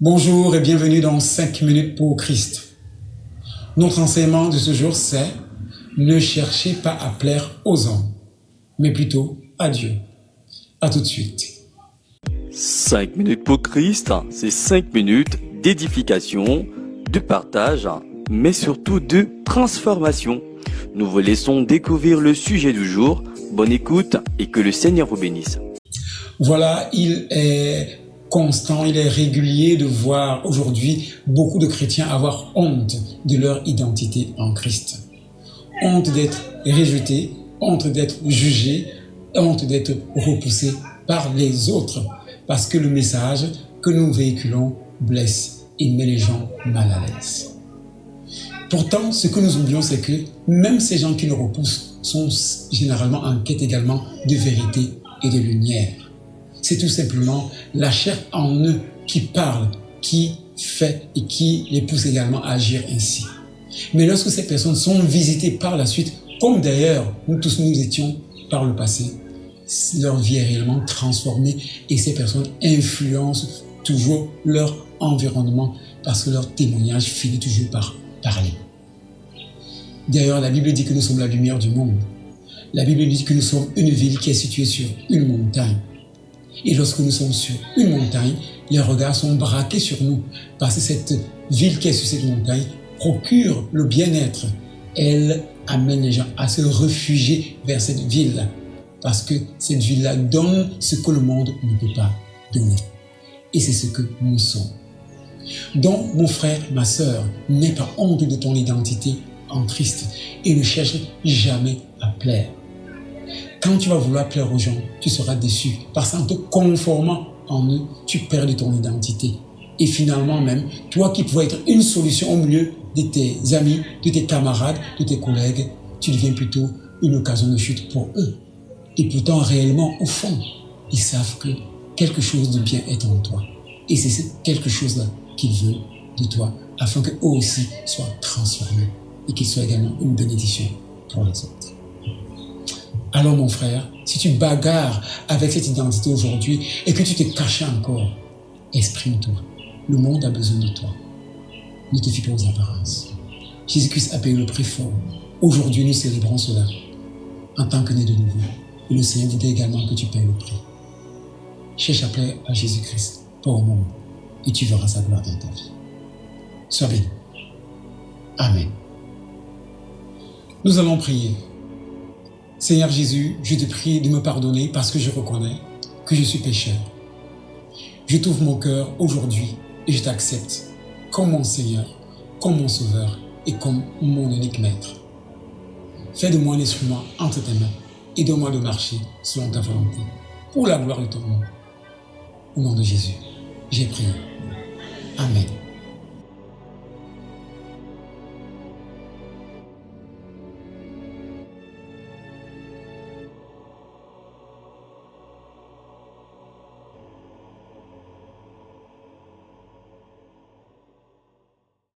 Bonjour et bienvenue dans 5 minutes pour Christ. Notre enseignement de ce jour c'est « Ne cherchez pas à plaire aux hommes, mais plutôt à Dieu ». À tout de suite. 5 minutes pour Christ, c'est 5 minutes d'édification, de partage, mais surtout de transformation. Nous vous laissons découvrir le sujet du jour. Bonne écoute et que le Seigneur vous bénisse. Voilà, il est constant, il est régulier de voir aujourd'hui beaucoup de chrétiens avoir honte de leur identité en Christ. Honte d'être rejetés, honte d'être jugés, honte d'être repoussés par les autres parce que le message que nous véhiculons blesse et met les gens mal à l'aise. Pourtant, ce que nous oublions, c'est que même ces gens qui nous repoussent sont généralement en quête également de vérité et de lumière. C'est tout simplement la chair en eux qui parle, qui fait et qui les pousse également à agir ainsi. Mais lorsque ces personnes sont visitées par la suite, comme d'ailleurs nous tous nous étions par le passé, leur vie est réellement transformée et ces personnes influencent toujours leur environnement parce que leur témoignage finit toujours par parler. D'ailleurs, la Bible dit que nous sommes la lumière du monde. La Bible dit que nous sommes une ville qui est située sur une montagne. Et lorsque nous sommes sur une montagne, les regards sont braqués sur nous parce que cette ville qui est sur cette montagne procure le bien-être. Elle amène les gens à se réfugier vers cette ville parce que cette ville-là donne ce que le monde ne peut pas donner. Et c'est ce que nous sommes. Donc, mon frère, ma sœur, n'aie pas honte de ton identité en Christ et ne cherche jamais à plaire. Quand tu vas vouloir plaire aux gens, tu seras déçu parce qu'en te conformant en eux, tu perds de ton identité. Et finalement même, toi qui pouvais être une solution au milieu de tes amis, de tes camarades, de tes collègues, tu deviens plutôt une occasion de chute pour eux. Et pourtant, réellement, au fond, ils savent que quelque chose de bien est en toi. Et c'est quelque chose-là qu'ils veulent de toi, afin qu'eux aussi soient transformés et qu'ils soient également une bénédiction pour les autres. Alors mon frère, si tu bagarres avec cette identité aujourd'hui et que tu te caches encore, exprime-toi. Le monde a besoin de toi. Ne te fie pas aux apparences. Jésus-Christ a payé le prix fort. Aujourd'hui, nous célébrons cela en tant que né de nouveau. Et le Seigneur voudrait également que tu payes le prix. Cherche à plaire à Jésus-Christ, pas au monde, et tu verras sa gloire dans ta vie. Sois béni. Amen. Nous allons prier. Seigneur Jésus, je te prie de me pardonner parce que je reconnais que je suis pécheur. Je t'ouvre mon cœur aujourd'hui et je t'accepte comme mon Seigneur, comme mon Sauveur et comme mon unique Maître. Fais de moi un instrument entre tes mains et donne-moi de marcher selon ta volonté pour la gloire de ton nom. Au nom de Jésus, j'ai prié. Amen.